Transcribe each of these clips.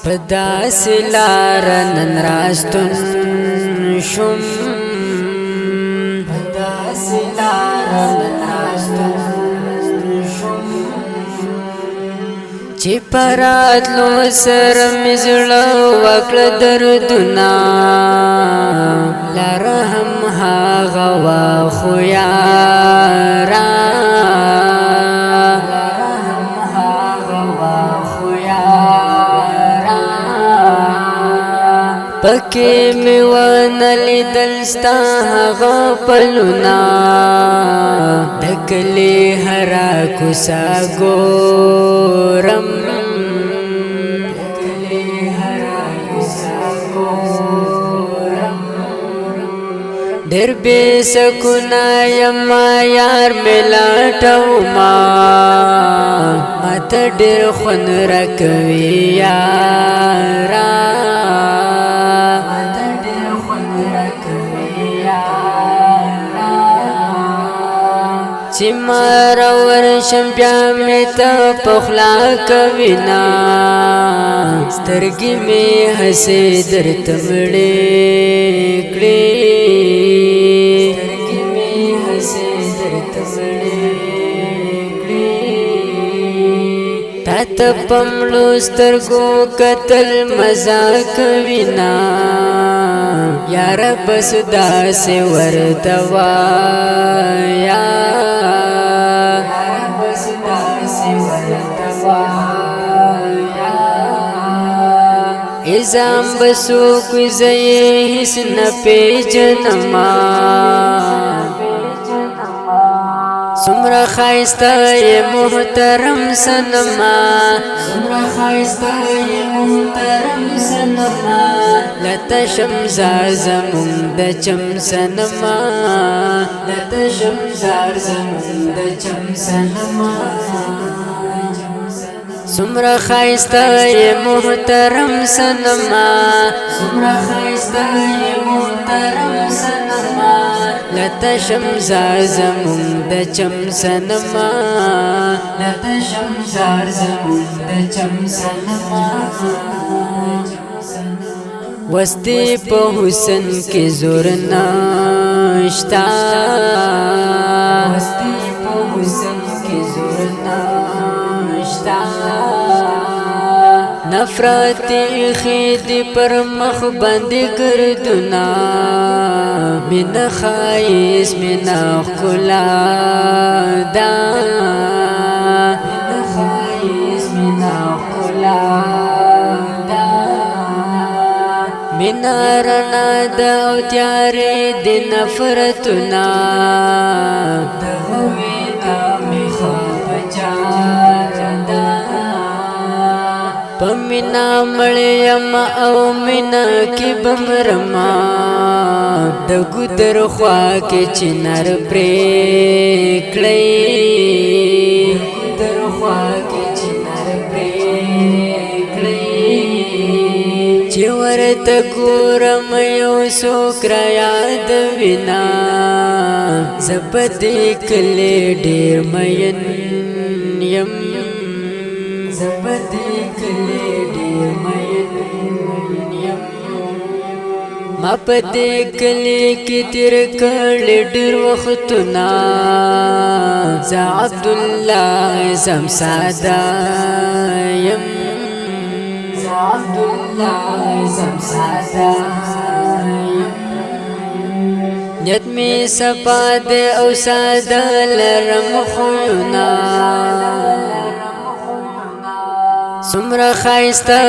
پداسې لاره نن راستون شوم، پداسې لاره نن راستون شوم، چې په راتلو سره مې زړه وکړه دردونه، لاره هم هغه وه خو یاره پکې مې ونه لیدل ستا هغه پلونه، د کلي هره کوڅه ګورم، د کلي هره کوڅه ګورم، ډېر بې سکونه یمه یار مې لټومه، ماته ډېر خوند راکوي یاره، چې ما راورشم بیا مې ته په خوله کوینه، سترګې مې هسې درته مړې کړې، سترګې مې هسې درته مړې کړې، تا ته په مړو سترګو کتل مزه کوینه، یاره بس داسې ورته وایه، ازام بسوک زئی حس نه پیژنما، سمرا خایسته محترم سنما، سمرا خایسته محترم سنما، لته شمزار زمون د چم سنما، لته شمزار زمون د چم سنما، سمرا خایسته محترم سنما، سمرا خایسته محترم سنما، لته شمزار زمون د چم سنما، لته شمزار زمون د چم سنما، وستی په حسن کې زور نشتا، وستی په حسن کې زور نشتا، نفرت خیدی پر مخ باندې ګردونه، مینا خایس مینا ښکلا ده، مینا خایس مینا ښکلا ده، مینا رڼا ده او تیارې د نفرتونه، دغه وینا مې ښه په جار ده، په مینا مړې یم او مینا کې به مرمه، د ګودر خوا کې چنار پرې کړئ، د ګودر خوا کې چنار پرې کړئ، چې ورته ګورم یو څوک رایادوینه، زه په دې کلي ډېر مین یم، زه په دې کلي ډېر مین یم، ما په دې کلي کې تېر کړي ډېر وختونه، زه عبدالله زم ساده یم، زه عبدالله زم ساده یم، نیت مې صفا دی او ساده لرم خویونه، سمرا خایسته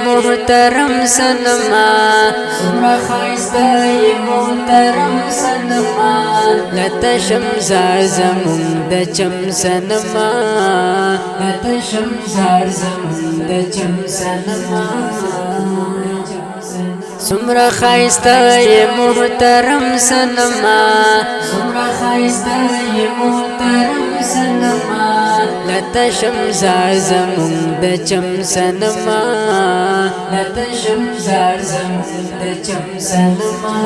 محترم سنما، سمرا خایسته محترم سنما، لته شمزار زمون د چم سنما، لته شمزار زمون د چم سنما، سمرا خایسته محترم سنما، سمرا خایسته محترم سنما، لته شمزار زمون د چم سنما، لته شمزار زمون د چم سنما،